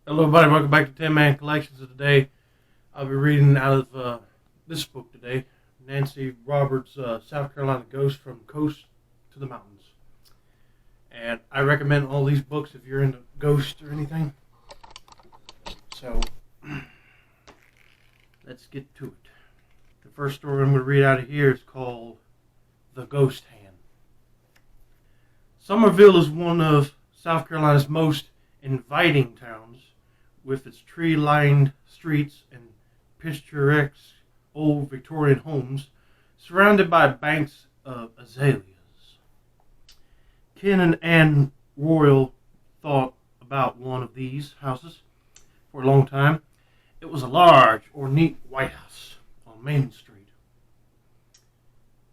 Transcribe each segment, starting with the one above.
Hello, everybody. Welcome back to 10 Man Collections. Of today, I'll be reading out of this book today, Nancy Roberts' South Carolina Ghost from Coast to the Mountains. And I recommend all these books if you're into ghosts or anything. So, let's get to it. The first story I'm going to read out of here is called The Ghost Hand. Summerville is one of South Carolina's most inviting towns, with its tree-lined streets and picturesque old Victorian homes surrounded by banks of azaleas. Ken and Anne Royal thought about one of these houses for a long time. It was a large, ornate White House on Main Street.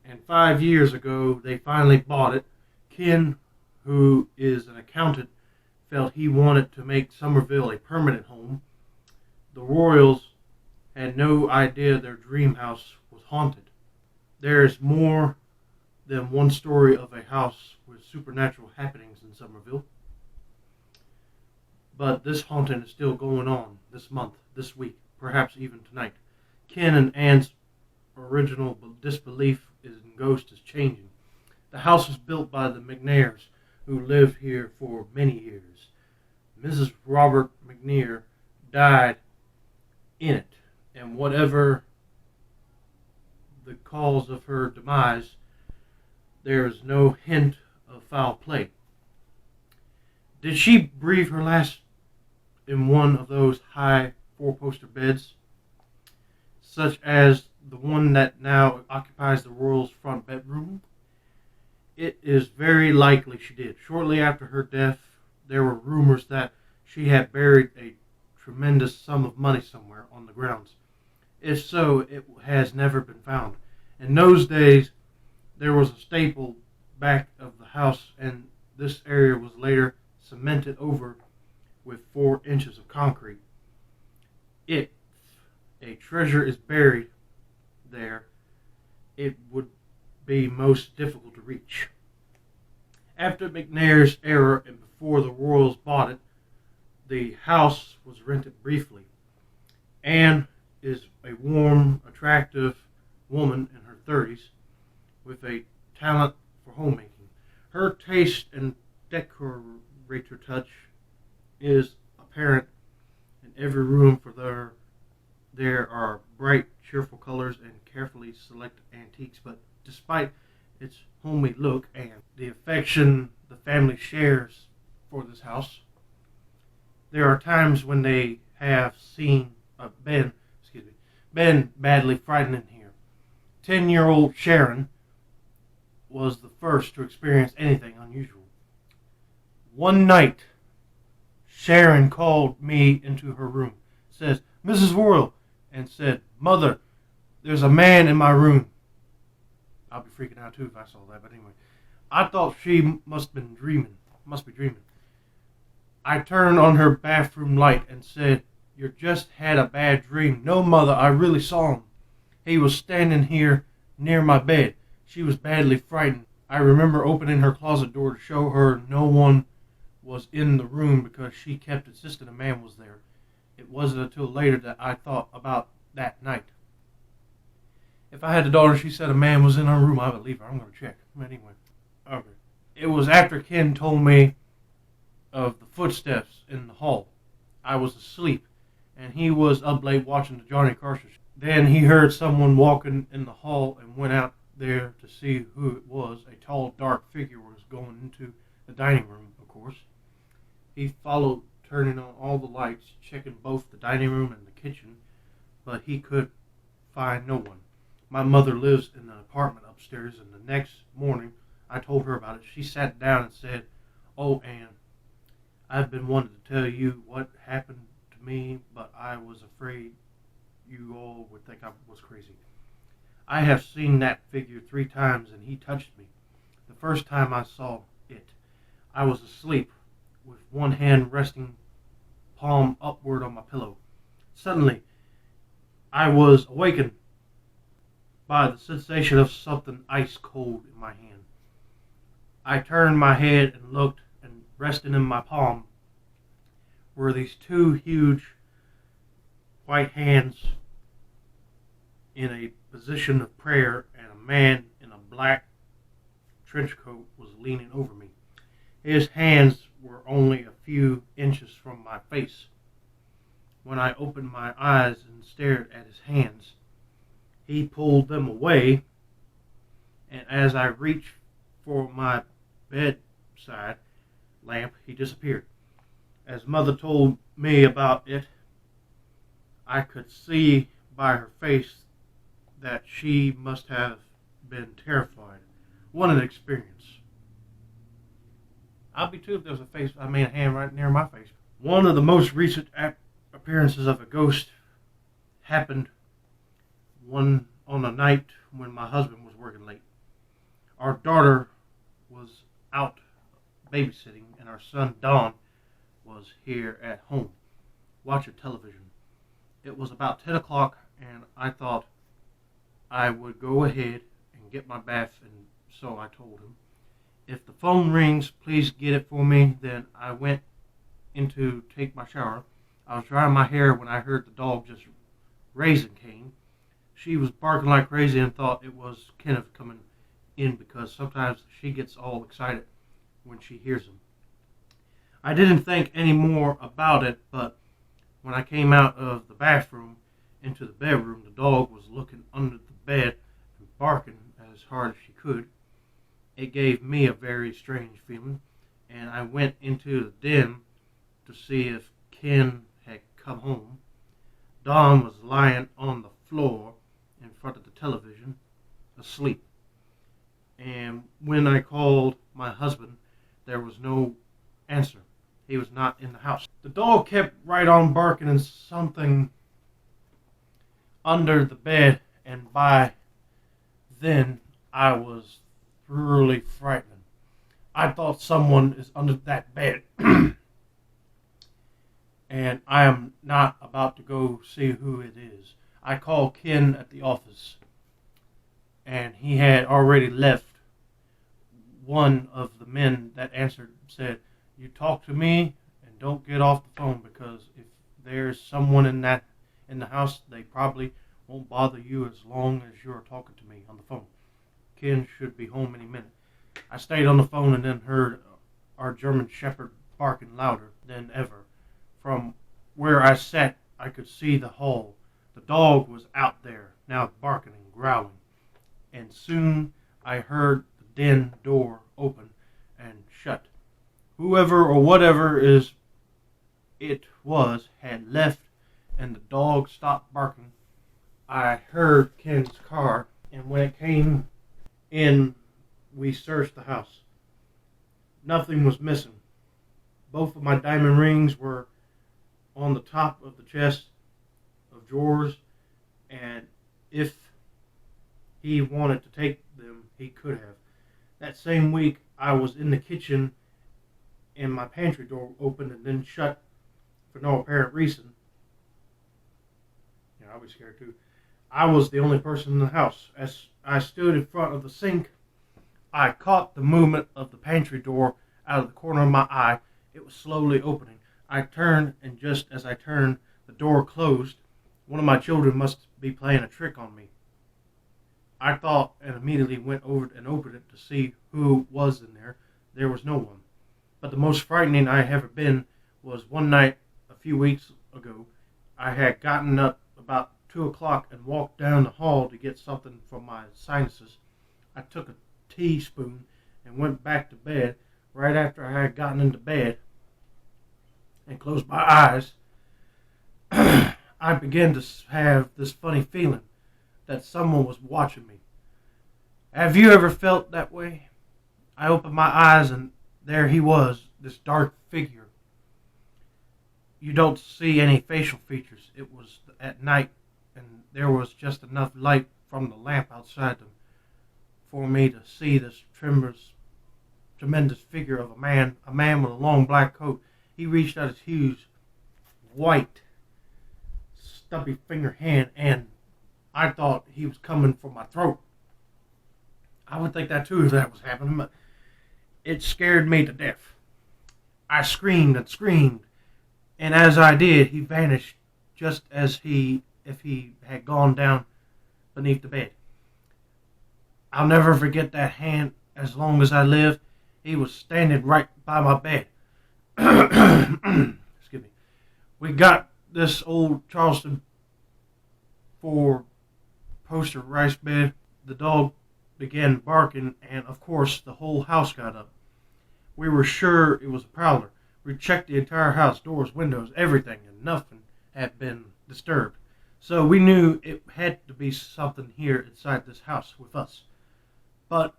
And 5 years ago, they finally bought it. Ken, who is an accountant, felt he wanted to make Summerville a permanent home. The Royals had no idea their dream house was haunted. There is more than one story of a house with supernatural happenings in Summerville. But this haunting is still going on this month, this week, perhaps even tonight. Ken and Anne's original disbelief in ghosts is changing. The house was built by the McNairs, who lived here for many years. Mrs. Robert McNair died in it, and whatever the cause of her demise, there is no hint of foul play. Did she breathe her last in one of those high four-poster beds, such as the one that now occupies the Royals' front bedroom? It is very likely she did. Shortly after her death, there were rumors that she had buried a tremendous sum of money somewhere on the grounds. If so, it has never been found. In those days, there was a staple back of the house, and this area was later cemented over with 4 inches of concrete. If a treasure is buried there, it would be most difficult to reach. After McNair's era and before the Royals bought it, the house was rented briefly. Anne is a warm, attractive woman in her 30s with a talent for homemaking. Her taste and decorator touch is apparent in every room, for there are bright, cheerful colors and carefully selected antiques. But despite its homely look and the affection the family shares for this house, there are times when they have been badly frightened in here. 10-year-old Sharon was the first to experience anything unusual. One night, Sharon called me into her room, says, "Mrs. Royal," and said, "Mother, there's a man in my room." I'll be freaking out too if I saw that, but anyway. I thought she must be dreaming. I turned on her bathroom light and said, "You just had a bad dream." "No, Mother, I really saw him. He was standing here near my bed." She was badly frightened. I remember opening her closet door to show her no one was in the room because she kept insisting a man was there. It wasn't until later that I thought about that night. If I had a daughter, she said a man was in her room, I would leave her. I'm going to check. Anyway. Okay. It was after Ken told me of the footsteps in the hall. I was asleep, and he was up late watching the Johnny Carson show. Then he heard someone walking in the hall and went out there to see who it was. A tall, dark figure was going into the dining room, of course. He followed, turning on all the lights, checking both the dining room and the kitchen, but he could find no one. My mother lives in an apartment upstairs, and the next morning I told her about it. She sat down and said, "Oh, Anne, I've been wanting to tell you what happened to me, but I was afraid you all would think I was crazy. I have seen that figure 3 times, and he touched me. The first time I saw it, I was asleep with one hand resting palm upward on my pillow. Suddenly, I was awakened by the sensation of something ice cold in my hand. I turned my head and looked, and resting in my palm were these two huge white hands in a position of prayer, and a man in a black trench coat was leaning over me. His hands were only a few inches from my face. When I opened my eyes and stared at his hands, he pulled them away, and as I reached for my bedside lamp, he disappeared. As Mother told me about it, I could see by her face that she must have been terrified. What an experience. I'd be too if there was a hand right near my face. One of the most recent appearances of a ghost happened on a night when my husband was working late. Our daughter was out babysitting, and our son Don was here at home watching television. It was about 10 o'clock, and I thought I would go ahead and get my bath, and so I told him, if the phone rings, please get it for me. Then I went in to take my shower. I was drying my hair when I heard the dog just raising Cain. She was barking like crazy and thought it was Kenneth coming in because sometimes she gets all excited when she hears him. I didn't think any more about it, but when I came out of the bathroom into the bedroom, the dog was looking under the bed and barking as hard as she could. It gave me a very strange feeling, and I went into the den to see if Ken had come home. Don was lying on the floor in front of the television, asleep. And when I called my husband, there was no answer. He was not in the house. The dog kept right on barking and something under the bed, and by then I was thoroughly frightened. I thought someone is under that bed. And I am not about to go see who it is. I called Ken at the office, and he had already left. One of the men that answered said, "You talk to me and don't get off the phone, because if there's someone in the house, they probably won't bother you as long as you're talking to me on the phone. Ken should be home any minute." I stayed on the phone and then heard our German Shepherd barking louder than ever. From where I sat, I could see the hall. The dog was out there, now barking and growling. And soon I heard the den door open and shut. Whoever or whatever it was had left, and the dog stopped barking. I heard Ken's car, and when it came in, we searched the house. Nothing was missing. Both of my diamond rings were on the top of the chest of drawers, and if he wanted to take them, he could have. That same week, I was in the kitchen, and my pantry door opened and then shut for no apparent reason. Yeah, I was scared too. I was the only person in the house. As I stood in front of the sink, I caught the movement of the pantry door out of the corner of my eye. It was slowly opening. I turned, and just as I turned, the door closed. One of my children must be playing a trick on me. I thought and immediately went over and opened it to see who was in there. There was no one. But the most frightening I have ever been was one night a few weeks ago. I had gotten up about 2 o'clock and walked down the hall to get something for my sinuses. I took a teaspoon and went back to bed. Right after I had gotten into bed and closed my eyes, I began to have this funny feeling that someone was watching me. Have you ever felt that way? I opened my eyes, and there he was, this dark figure. You don't see any facial features. It was at night, and there was just enough light from the lamp outside for me to see this tremendous figure of a man with a long black coat. He reached out his huge, white, stubby finger hand, and I thought he was coming for my throat. I would think that too if that was happening, but it scared me to death. I screamed and screamed, And as I did, he vanished just as if he had gone down beneath the bed. I'll never forget that hand as long as I live. He was standing right by my bed. Excuse me. We got this old Charleston 4 poster rice bed. The dog began barking, and of course the whole house got up. We were sure it was a prowler. We checked the entire house, doors, windows, everything, and nothing had been disturbed. So we knew it had to be something here inside this house with us. But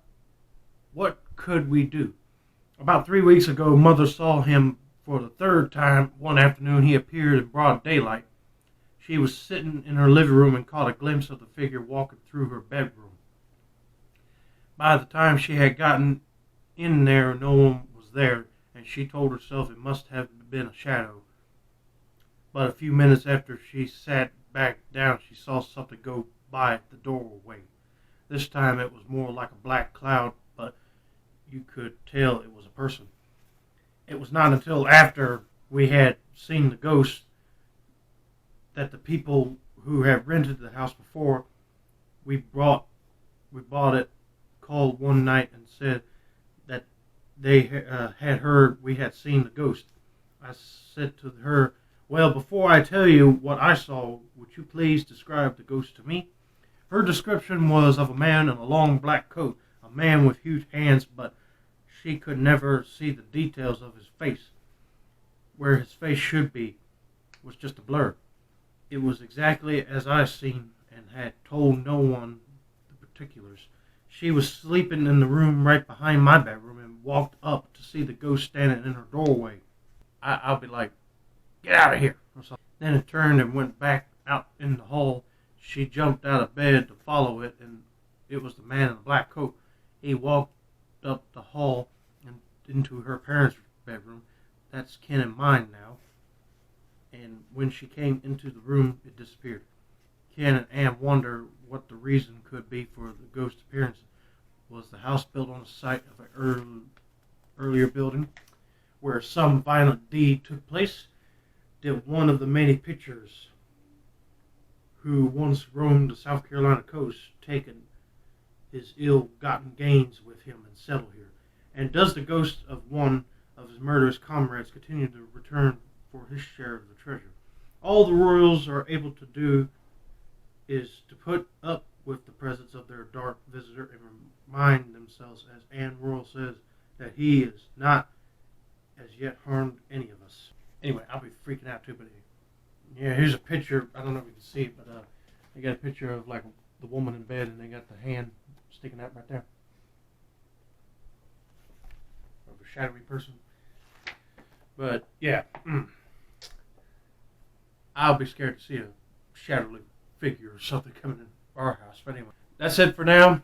what could we do? About 3 weeks ago, Mother saw him for the third time. One afternoon, he appeared in broad daylight. She was sitting in her living room and caught a glimpse of the figure walking through her bedroom. By the time she had gotten in there, no one was there, and she told herself it must have been a shadow. But a few minutes after she sat back down, she saw something go by at the doorway. This time it was more like a black cloud, but you could tell it was a person. It was not until after we had seen the ghost that the people who had rented the house before we bought it called one night and said that they had heard we had seen the ghost. I said to her, "Well, before I tell you what I saw, would you please describe the ghost to me?" Her description was of a man in a long black coat, a man with huge hands, but she could never see the details of his face. Where his face should be was just a blur. It was exactly as I seen and had told no one the particulars. She was sleeping in the room right behind my bedroom and walked up to see the ghost standing in her doorway. I'll be like, "Get out of here," or something. Then it turned and went back out in the hall. She jumped out of bed to follow it, and it was the man in the black coat. He walked up the hall and into her parents' bedroom. That's Ken and mine now. And when she came into the room, it disappeared. Ken and Ann wonder what the reason could be for the ghost appearance. Was the house built on the site of an earlier building where some violent deed took place? Did one of the many pictures who once roamed the South Carolina coast taken his ill-gotten gains with him and settle here? And does the ghost of one of his murderous comrades continue to return for his share of the treasure? All the royals are able to do is to put up with the presence of their dark visitor and remind themselves, as Anne Royal says, that he is not as yet harmed any of us. Anyway, I'll be freaking out too, but yeah, here's a picture. I don't know if you can see it, but they got a picture of like the woman in bed, and they got the hand sticking out right there of a shadowy person. But yeah, I'll be scared to see a shadowy figure or something coming in our house. But anyway, that's it for now.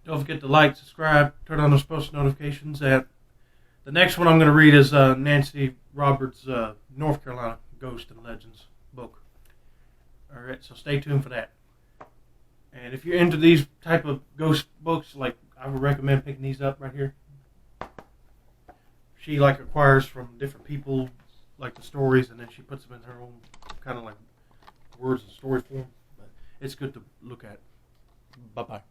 Don't forget to like, subscribe, turn on those post notifications. And the next one I'm going to read is Nancy Roberts' North Carolina Ghost and Legends book. All right, so stay tuned for that. And if you're into these type of ghost books, like I would recommend picking these up right here. She like acquires from different people, like the stories, and then she puts them in her own kind of like words and story form. But it's good to look at. Bye-bye.